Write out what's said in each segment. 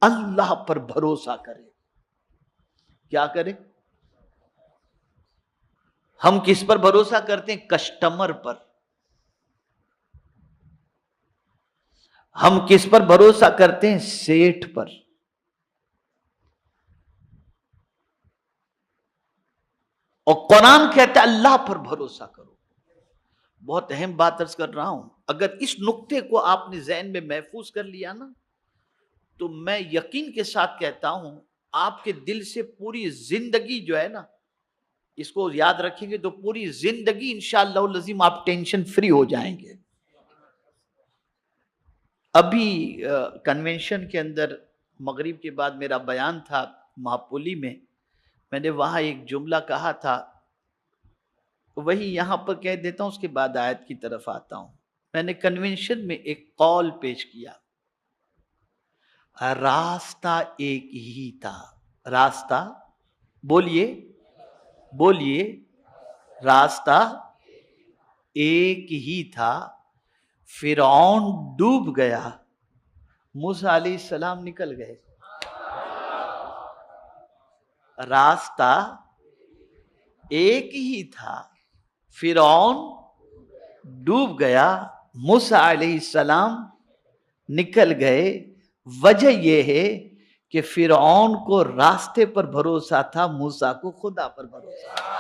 اللہ پر بھروسہ کرے. کیا کرے؟ ہم کس پر بھروسہ کرتے ہیں؟ کسٹمر پر. ہم کس پر بھروسہ کرتے ہیں؟ سیٹھ پر. اور قرآن کہتا ہے اللہ پر بھروسہ کرو. بہت اہم بات عرض کر رہا ہوں. اگر اس نقطے کو آپ نے ذہن میں محفوظ کر لیا نا تو میں یقین کے ساتھ کہتا ہوں آپ کے دل سے پوری زندگی جو ہے نا اس کو یاد رکھیں گے تو پوری زندگی انشاءاللہ العظیم آپ ٹینشن فری ہو جائیں گے. ابھی کنونشن کے اندر مغرب کے بعد میرا بیان تھا مہاپولی میں. میں نے وہاں ایک جملہ کہا تھا, وہی یہاں پر کہہ دیتا ہوں, اس کے بعد آیت کی طرف آتا ہوں. میں نے کنونشن میں ایک قول پیش کیا, راستہ ایک ہی تھا. راستہ بولیے بولیے, راستہ ایک ہی تھا. فرعون ڈوب گیا, موسیٰ علیہ السلام نکل گئے. راستہ ایک ہی تھا, فرعون ڈوب گیا, موسیٰ علیہ السلام نکل گئے. وجہ یہ ہے کہ فرعون کو راستے پر بھروسہ تھا, موسیٰ کو خدا پر بھروسہ تھا.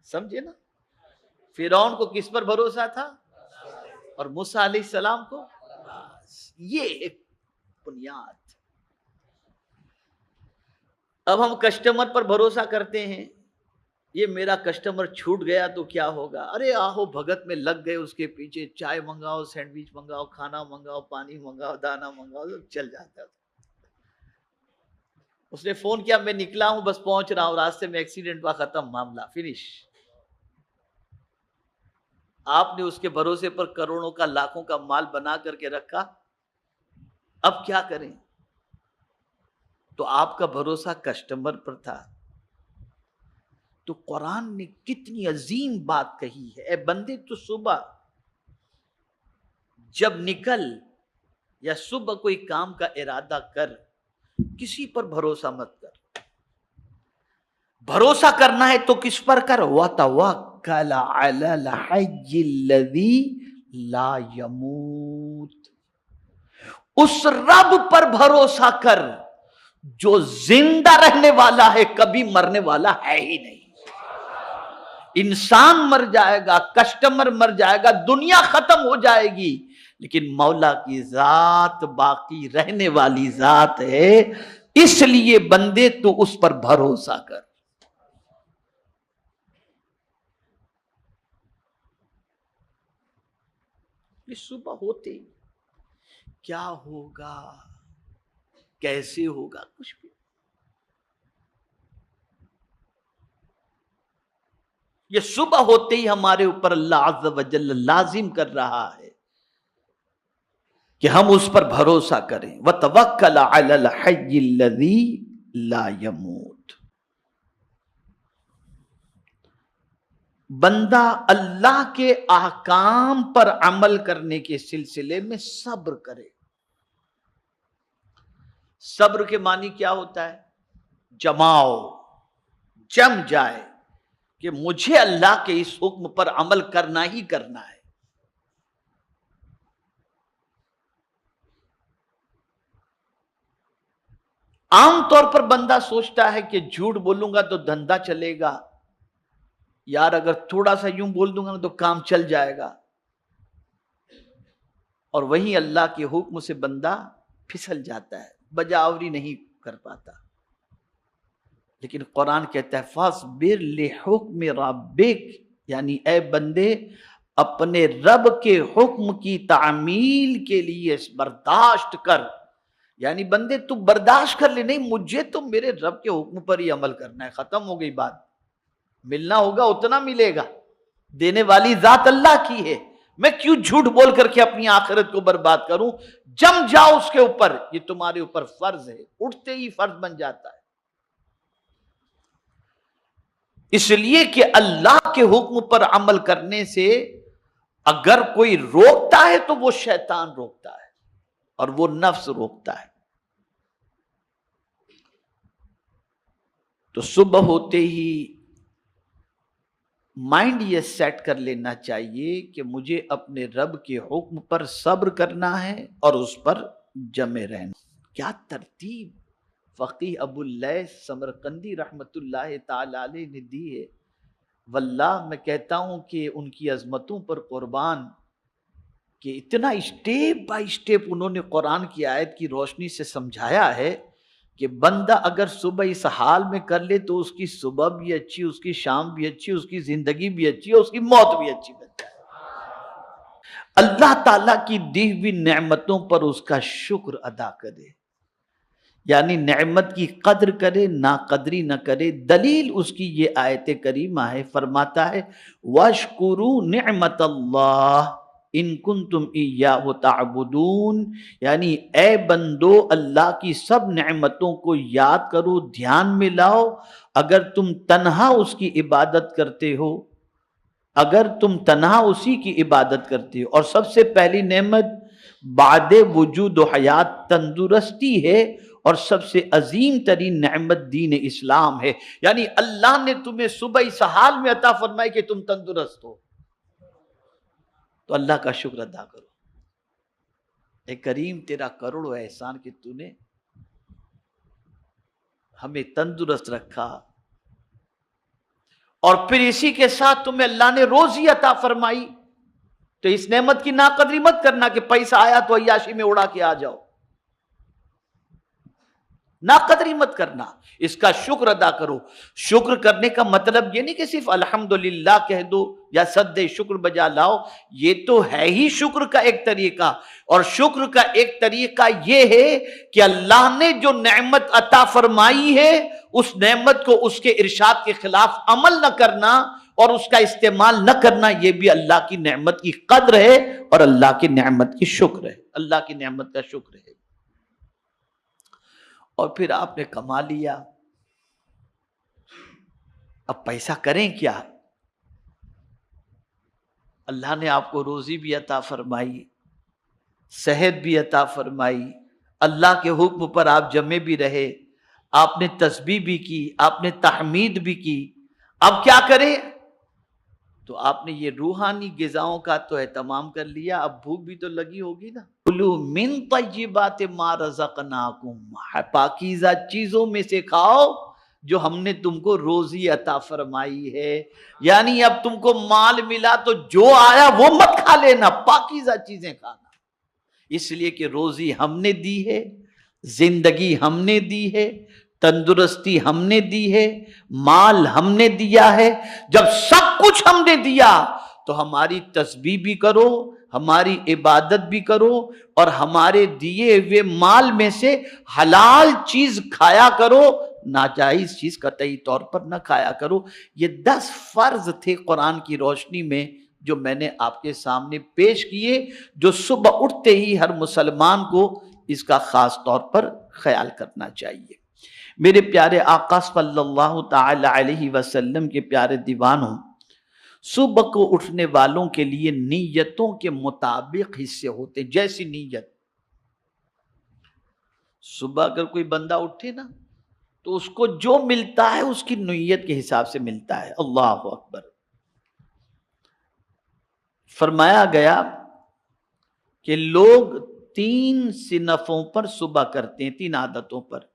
سمجھے نا؟ فرعون کو کس پر بھروسہ تھا اور موسیٰ علیہ السلام کو. یہ ایک بنیاد. اب ہم کسٹمر پر بھروسہ کرتے ہیں, یہ میرا کسٹمر چھوٹ گیا تو کیا ہوگا, ارے آہو بھگت میں لگ گئے اس کے پیچھے, چائے منگاؤ, سینڈوچ منگاؤ, کھانا منگاؤ, پانی منگاؤ, دانا منگاؤ, سب چل جاتا تھا. اس نے فون کیا, میں نکلا ہوں, بس پہنچ رہا ہوں, راستے میں ایکسیڈنٹ ہوا, ختم معاملہ, فنش. آپ نے اس کے بھروسے پر کروڑوں کا لاکھوں کا مال بنا کر کے رکھا, اب کیا کریں؟ تو آپ کا بھروسہ کسٹمر پر تھا. تو قرآن نے کتنی عظیم بات کہی ہے, اے بندے تو صبح جب نکل یا صبح کوئی کام کا ارادہ کر, کسی پر بھروسہ مت کر. بھروسہ کرنا ہے تو کس پر کر؟ وَتَوَكَّلَ عَلَى الْحَيِّ الَّذِي لَا يَمُوتُ. اس رب پر بھروسہ کر جو زندہ رہنے والا ہے, کبھی مرنے والا ہے ہی نہیں. انسان مر جائے گا, کسٹمر مر جائے گا, دنیا ختم ہو جائے گی, لیکن مولا کی ذات باقی رہنے والی ذات ہے. اس لیے بندے تو اس پر بھروسہ کر. یہ صبح ہوتے کیا ہوگا, کیسے ہوگا, کچھ بھی. یہ صبح ہوتے ہی ہمارے اوپر اللہ عز و جل لازم کر رہا ہے کہ ہم اس پر بھروسہ کریں. وَتَوَكَّلَ عَلَى الْحَيِّ الَّذِي لَا يَمُوتُ. بندہ اللہ کے احکام پر عمل کرنے کے سلسلے میں صبر کرے. صبر کے معنی کیا ہوتا ہے؟ جماؤ, جم جائے کہ مجھے اللہ کے اس حکم پر عمل کرنا ہی کرنا ہے. عام طور پر بندہ سوچتا ہے کہ جھوٹ بولوں گا تو دھندا چلے گا, یار اگر تھوڑا سا یوں بول دوں گا تو کام چل جائے گا, اور وہیں اللہ کے حکم سے بندہ پھسل جاتا ہے, بجاوری نہیں کر پاتا. لیکن قرآن کہتا ہے فاصبر لحکم ربک, یعنی اے بندے اپنے رب کے حکم کی تعمیل کے لیے برداشت کر. یعنی بندے تو برداشت کر لے, نہیں مجھے تو میرے رب کے حکم پر ہی عمل کرنا ہے, ختم ہو گئی بات. ملنا ہوگا اتنا ملے گا, دینے والی ذات اللہ کی ہے, میں کیوں جھوٹ بول کر کے اپنی آخرت کو برباد کروں. جم جاؤ اس کے اوپر, یہ تمہارے اوپر فرض ہے, اٹھتے ہی فرض بن جاتا ہے. اس لیے کہ اللہ کے حکم پر عمل کرنے سے اگر کوئی روکتا ہے تو وہ شیطان روکتا ہے اور وہ نفس روکتا ہے. تو صبح ہوتے ہی مائنڈ یہ سیٹ کر لینا چاہیے کہ مجھے اپنے رب کے حکم پر صبر کرنا ہے اور اس پر جمے رہنا. کیا ترتیب فقیہ ابو اللیث سمرقندی رحمت اللہ تعالی علیہ نے دی ہے. واللہ میں کہتا ہوں کہ ان کی عظمتوں پر قربان کہ اتنا اسٹیپ بائی اسٹیپ انہوں نے قرآن کی آیت کی روشنی سے سمجھایا ہے کہ بندہ اگر صبح اس حال میں کر لے تو اس کی صبح بھی اچھی، اس کی شام بھی اچھی، اس کی زندگی بھی اچھی، اس کی موت بھی اچھی بن جائے. اللہ تعالیٰ کی دی ہوئی نعمتوں پر اس کا شکر ادا کرے، یعنی نعمت کی قدر کرے، ناقدری نہ کرے. دلیل اس کی یہ آیت کریمہ ہے، فرماتا ہے وَاشْكُرُوا نِعْمَةَ اللَّهِ ان کنتم ایاہ تعبدون، یعنی اے بندو اللہ کی سب نعمتوں کو یاد کرو، دھیان میں لاؤ اگر تم تنہا اس کی عبادت کرتے ہو، اگر تم تنہا اسی کی عبادت کرتے ہو. اور سب سے پہلی نعمت بعد وجود و حیات تندرستی ہے، اور سب سے عظیم ترین نعمت دین اسلام ہے. یعنی اللہ نے تمہیں صبح اس حال میں عطا فرمائی کہ تم تندرست ہو، تو اللہ کا شکر ادا کرو. اے کریم تیرا کروڑ احسان کہ تو نے ہمیں تندرست رکھا، اور پھر اسی کے ساتھ تمہیں اللہ نے روزی عطا فرمائی. تو اس نعمت کی ناقدری مت کرنا کہ پیسہ آیا تو عیاشی میں اڑا کے آ جاؤ، ناقدری مت کرنا، اس کا شکر ادا کرو. شکر کرنے کا مطلب یہ نہیں کہ صرف الحمدللہ کہہ دو یا سد شکر بجا لاؤ، یہ تو ہے ہی شکر کا ایک طریقہ. اور شکر کا ایک طریقہ یہ ہے کہ اللہ نے جو نعمت عطا فرمائی ہے اس نعمت کو اس کے ارشاد کے خلاف عمل نہ کرنا اور اس کا استعمال نہ کرنا، یہ بھی اللہ کی نعمت کی قدر ہے اور اللہ کی نعمت کی شکر ہے، اللہ کی نعمت کا شکر ہے. اور پھر آپ نے کما لیا، اب پیسہ کریں کیا؟ اللہ نے آپ کو روزی بھی عطا فرمائی، صحت بھی عطا فرمائی، اللہ کے حکم پر آپ جمے بھی رہے، آپ نے تسبیح بھی کی، آپ نے تحمید بھی کی. اب کیا کریں؟ تو آپ نے یہ روحانی غذاؤں کا تو اہتمام کر لیا، اب بھوک بھی تو لگی ہوگی نا. کلوا من طیبات ما رزقناکم، پاکیزہ چیزوں میں سے کھاؤ جو ہم نے تم کو روزی عطا فرمائی ہے. یعنی اب تم کو مال ملا تو جو آیا وہ مت کھا لینا، پاکیزہ چیزیں کھانا. اس لیے کہ روزی ہم نے دی ہے، زندگی ہم نے دی ہے، تندرستی ہم نے دی ہے، مال ہم نے دیا ہے. جب سب کچھ ہم نے دیا تو ہماری تسبیح بھی کرو، ہماری عبادت بھی کرو، اور ہمارے دیے ہوئے مال میں سے حلال چیز کھایا کرو، ناجائز چیز قطعی طور پر نہ کھایا کرو. یہ 10 فرض تھے قرآن کی روشنی میں جو میں نے آپ کے سامنے پیش کیے، جو صبح اٹھتے ہی ہر مسلمان کو اس کا خاص طور پر خیال کرنا چاہیے. میرے پیارے آقا صلی اللہ تعالی علیہ وسلم کے پیارے دیوانوں، صبح کو اٹھنے والوں کے لیے نیتوں کے مطابق حصے ہوتے. جیسی نیت، صبح اگر کوئی بندہ اٹھے نا تو اس کو جو ملتا ہے اس کی نیت کے حساب سے ملتا ہے. اللہ اکبر. فرمایا گیا کہ لوگ 3 صنفوں پر صبح کرتے ہیں، 3 عادتوں پر.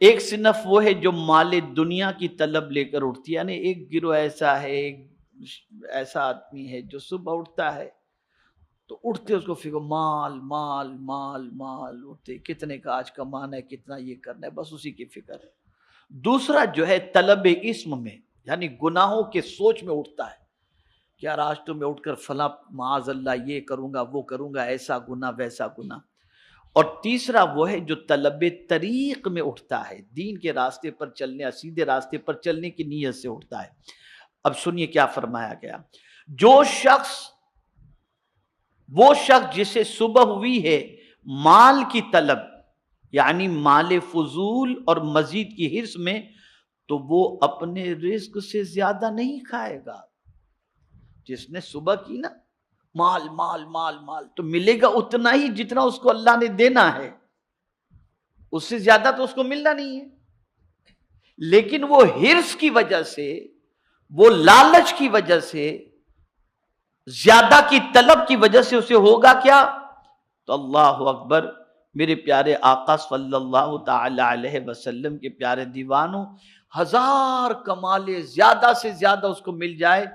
ایک صنف وہ ہے جو مال دنیا کی طلب لے کر اٹھتی ہے، یعنی ایک گروہ ایسا ہے، ایک ایسا آدمی ہے جو صبح اٹھتا ہے تو اٹھتے اس کو فکر مال مال مال مال، اٹھتے کتنے کا آج کمانا ہے، کتنا یہ کرنا ہے، بس اسی کی فکر ہے. دوسرا جو ہے طلب اسم میں، یعنی گناہوں کے سوچ میں اٹھتا ہے کہ یار آج تو میں اٹھ کر فلاں معاذ اللہ یہ کروں گا وہ کروں گا، ایسا گناہ ویسا گناہ. اور تیسرا وہ ہے جو طلب طریق میں اٹھتا ہے، دین کے راستے پر چلنے، سیدھے راستے پر چلنے کی نیت سے اٹھتا ہے. اب سنیے کیا فرمایا گیا. وہ شخص جسے صبح ہوئی ہے مال کی طلب، یعنی مال فضول اور مزید کی حرص میں، تو وہ اپنے رزق سے زیادہ نہیں کھائے گا. جس نے صبح کی نا مال مال مال مال تو ملے گا اتنا ہی جتنا اس کو اللہ نے دینا ہے، اس سے زیادہ تو اس کو ملنا نہیں ہے. لیکن وہ ہرس کی وجہ سے، وہ لالچ کی وجہ سے، زیادہ کی طلب کی وجہ سے اسے ہوگا کیا؟ تو اللہ اکبر، میرے پیارے آقا صلی اللہ تعالی علیہ وسلم کے پیارے دیوانوں، ہزار کمالے زیادہ سے زیادہ اس کو مل جائے،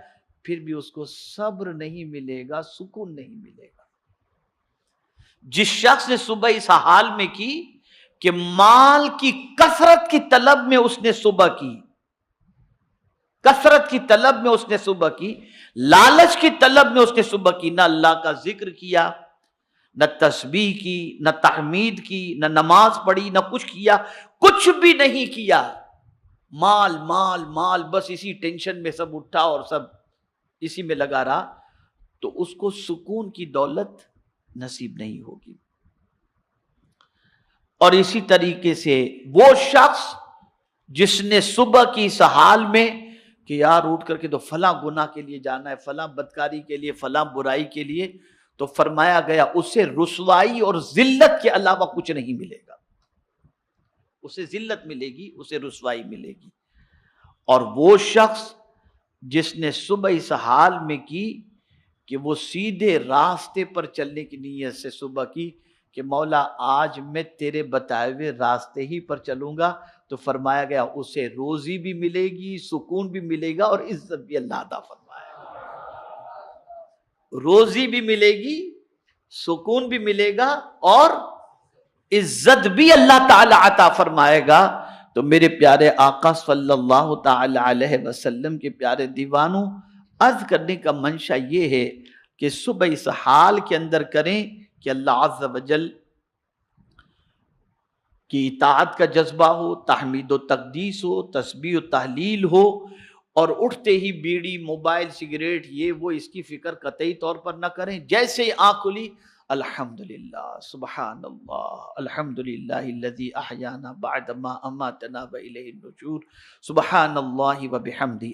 پھر بھی اس کو صبر نہیں ملے گا، سکون نہیں ملے گا. جس شخص نے صبح اس حال میں کی کہ مال کی کثرت کی طلب میں اس نے صبح کی، کثرت کی طلب میں اس نے صبح کی، لالچ کی طلب میں اس نے صبح کی، نہ اللہ کا ذکر کیا، نہ تسبیح کی، نہ تحمید کی، نہ نماز پڑھی، نہ کچھ کیا، کچھ بھی نہیں کیا، مال مال مال، بس اسی ٹینشن میں سب اٹھا اور سب اسی میں لگا رہا، تو اس کو سکون کی دولت نصیب نہیں ہوگی. اور اسی طریقے سے وہ شخص جس نے صبح کی اس حال میں کہ یار اٹھ کر کے تو فلاں گناہ کے لیے جانا ہے، فلاں بدکاری کے لیے، فلاں برائی کے لیے، تو فرمایا گیا اسے رسوائی اور ذلت کے علاوہ کچھ نہیں ملے گا. اسے ذلت ملے گی، اسے رسوائی ملے گی. اور وہ شخص جس نے صبح اس حال میں کی کہ وہ سیدھے راستے پر چلنے کی نیت سے صبح کی کہ مولا آج میں تیرے بتائے ہوئے راستے ہی پر چلوں گا، تو فرمایا گیا اسے روزی بھی ملے گی، سکون بھی ملے گا، اور عزت بھی اللہ عطا فرمائے گا. روزی بھی ملے گی، سکون بھی ملے گا، اور عزت بھی اللہ تعالی عطا فرمائے گا. تو میرے پیارے آقا صلی اللہ تعالی علیہ وسلم کے پیارے دیوانوں، عرض کرنے کا منشا یہ ہے کہ صبح اس حال کے اندر کریں کہ اللہ عز و جل کی اطاعت کا جذبہ ہو، تحمید و تقدیس ہو، تسبیح و تحلیل ہو، اور اٹھتے ہی بیڑی، موبائل، سگریٹ، یہ وہ اس کی فکر قطعی طور پر نہ کریں. جیسے ہی آنکھ کھلی، الحمدللہ، سبحان اللہ، الحمدللہ الذی احیانا بعد ما اماتنا والیہ النشور، سبحان اللہ وبحمدہ،